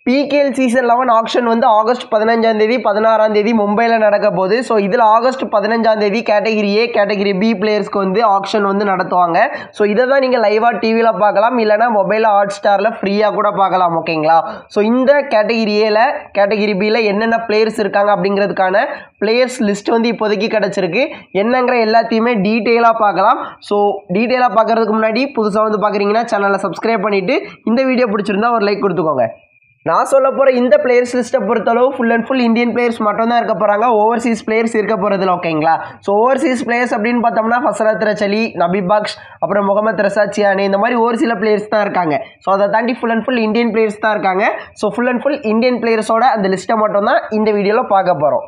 PKL season 11 action வந்து August 15ஆம் தேதி 16ஆம் தேதி மும்பையில் நடக்க போகுது. ஸோ இதில் ஆகஸ்ட் 15ஆம் தேதி கேட்டகிரி ஏ கேட்டகிரி பி பிளேயர்ஸ்க்கு வந்து ஆக்ஷன் வந்து நடத்துவாங்க. ஸோ இதை தான் நீங்கள் லைவாக டிவியில் பார்க்கலாம், இல்லைனா மொபைலில் ஹாட்ஸ்டாரில் ஃப்ரீயாக கூட பார்க்கலாம். ஓகேங்களா? ஸோ இந்த கேட்டகிரி ஏல கேட்டகிரி பியில் என்னென்ன பிளேயர்ஸ் இருக்காங்க அப்படிங்கிறதுக்கான பிளேயர்ஸ் லிஸ்ட் வந்து இப்போதைக்கு கிடச்சிருக்கு. என்னங்கிற எல்லாத்தையுமே டீட்டெயிலாக பார்க்கலாம். ஸோ டீட்டெயிலாக பார்க்குறதுக்கு முன்னாடி புதுசாக வந்து பார்க்குறீங்கன்னா சேனலை சப்ஸ்கிரைப் பண்ணிவிட்டு இந்த வீடியோ பிடிச்சிருந்தா ஒரு லைக் கொடுத்துக்கோங்க. நான் சொல்ல போகிற இந்த பிளேயர்ஸ் லிஸ்ட்டை பொறுத்தளவு full and full Indian players மட்டும் தான் இருக்க போகிறாங்க. ஓவர்சீஸ் பிளேயர்ஸ் இருக்க போகிறதுல. ஓகேங்களா? ஸோ ஓவர்சீஸ் பிளேயர்ஸ் அப்படின்னு பார்த்தோம்னா ஃபசரத் ரச்சலி, நபி பக்ஷ், அப்புறம் முகமது ரசா சியானி, இந்த மாதிரி ஒரு சில பிளேயர்ஸ் தான் இருக்காங்க. ஸோ அதை தாண்டி full and full Indian players தான் இருக்காங்க. So full and full Indian பிளேயர்ஸோட அந்த லிஸ்ட்டை மட்டும் தான் இந்த வீடியோவில் பார்க்க போகிறோம்.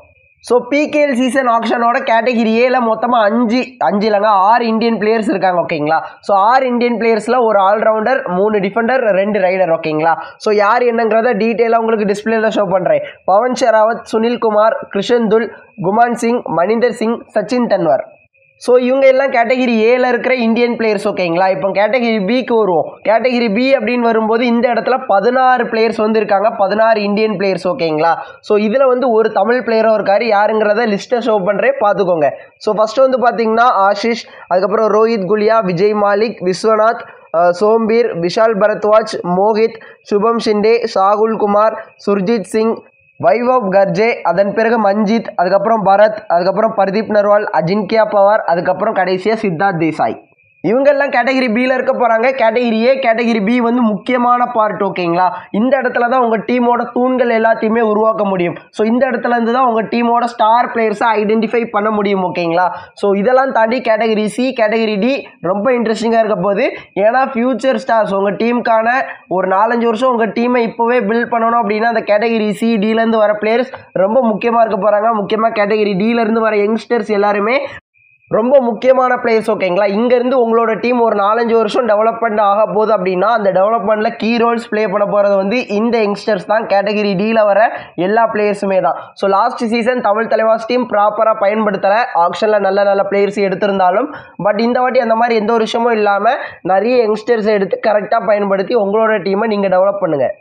ஸோ PKL சீசன் ஆக்ஷனோட கேட்டகிரி ஏல மொத்தமாக 5 இல்லைங்க 6 இந்தியன் பிளேயர்ஸ் இருக்காங்க. ஓகேங்களா? ஸோ 6 இந்தியன் பிளேயர்ஸில் ஒரு ஆல்ரவுண்டர், 3 டிஃபெண்டர், 2 ரைடர். ஓகேங்களா? ஸோ யார் என்னங்கிறத டீட்டெயிலாக உங்களுக்கு டிஸ்பிளேல ஷோ பண்ணுறேன். பவன் ஷெராவத், சுனில் குமார், கிருஷன் துல், குமான் சிங், மணிந்தர் சிங், சச்சின் தன்வர். ஸோ இவங்க எல்லாம் கேட்டகிரி ஏல இருக்கிற இந்தியன் பிளேயர்ஸ். ஓகேங்களா? இப்போ கேட்டகிரி பிக்கு வருவோம். கேட்டகிரி பி அப்படின்னு வரும்போது இந்த இடத்துல 16 பிளேயர்ஸ் வந்து இருக்காங்க, 16 இந்தியன் பிளேயர்ஸ். ஓகேங்களா? ஸோ இதில் வந்து ஒரு தமிழ் பிளேயரும் இருக்கார். யாருங்கிறத லிஸ்ட்டை ஷோ பண்ணுறேன், பார்த்துக்கோங்க. ஸோ ஃபஸ்ட்டு வந்து பார்த்தீங்கன்னா ஆஷிஷ், அதுக்கப்புறம் ரோஹித் குலியா, விஜய் மாலிக், விஸ்வநாத், சோம்பீர், விஷால் பரத்வாஜ், மோஹித், சுபம் ஷிண்டே, சாகுல் குமார், சுர்ஜித் சிங், வைபவ் கர்ஜே, அதன் பிறகு மஞ்சித், அதுக்கப்புறம் பரத், அதுக்கப்புறம் பர்தீப் நர்வால், அஜின்கியா பவார், அதுக்கப்புறம் கடைசியாக சித்தார்த் தேசாய். இவங்கெல்லாம் கேட்டகிரி பியில் இருக்க போகிறாங்க. கேட்டகிரி ஏ கேட்டகிரி பி வந்து முக்கியமான பார்ட். ஓகேங்களா? இந்த இடத்துல தான் உங்கள் டீமோட தூண்கள் எல்லாத்தையுமே உருவாக்க முடியும். ஸோ இந்த இடத்துல இருந்து தான் உங்கள் டீமோட ஸ்டார் பிளேயர்ஸை ஐடென்டிஃபை பண்ண முடியும். ஓகேங்களா? ஸோ இதெல்லாம் தாண்டி கேட்டகிரி சி கேட்டகிரி டி ரொம்ப இன்ட்ரெஸ்டிங்காக இருக்க போகுது. ஏன்னா ஃபியூச்சர் ஸ்டார்ஸ் உங்கள் டீமுக்கான ஒரு 4-5 வருஷம் உங்கள் டீமை இப்போவே பில்ட் பண்ணணும் அப்படின்னா அந்த கேட்டகிரி சி டிலேருந்து வர பிளேயர்ஸ் ரொம்ப முக்கியமாக இருக்க போகிறாங்க. முக்கியமாக கேட்டகிரி டிலேருந்து வர யங்ஸ்டர்ஸ் எல்லாருமே ரொம்ப முக்கியமான பிளேயர்ஸ். ஓகேங்களா? இங்கேருந்து உங்களோட டீம் ஒரு 4-5 வருஷம் டெவலப்மெண்ட் ஆக போகுது அப்படின்னா அந்த டெவலப்மெண்ட்டில் கீ ரோல்ஸ் ப்ளே பண்ண போகிறது வந்து இந்த யங்ஸ்டர்ஸ் தான். கேட்டகிரி டியில் வர எல்லா பிளேயர்ஸுமே தான். So last season Tamil Thalaivas team ப்ராப்பராக பயன்படுத்தலை. ஆக்ஷனில் நல்ல பிளேயர்ஸ் எடுத்திருந்தாலும் பட் இந்த வாட்டி அந்த மாதிரி எந்த ஒரு விஷயமும் இல்லாமல் நிறைய யங்ஸ்டர்ஸை எடுத்து கரெக்டாக பயன்படுத்தி உங்களோட டீமை நீங்கள் டெவலப் பண்ணுங்கள்.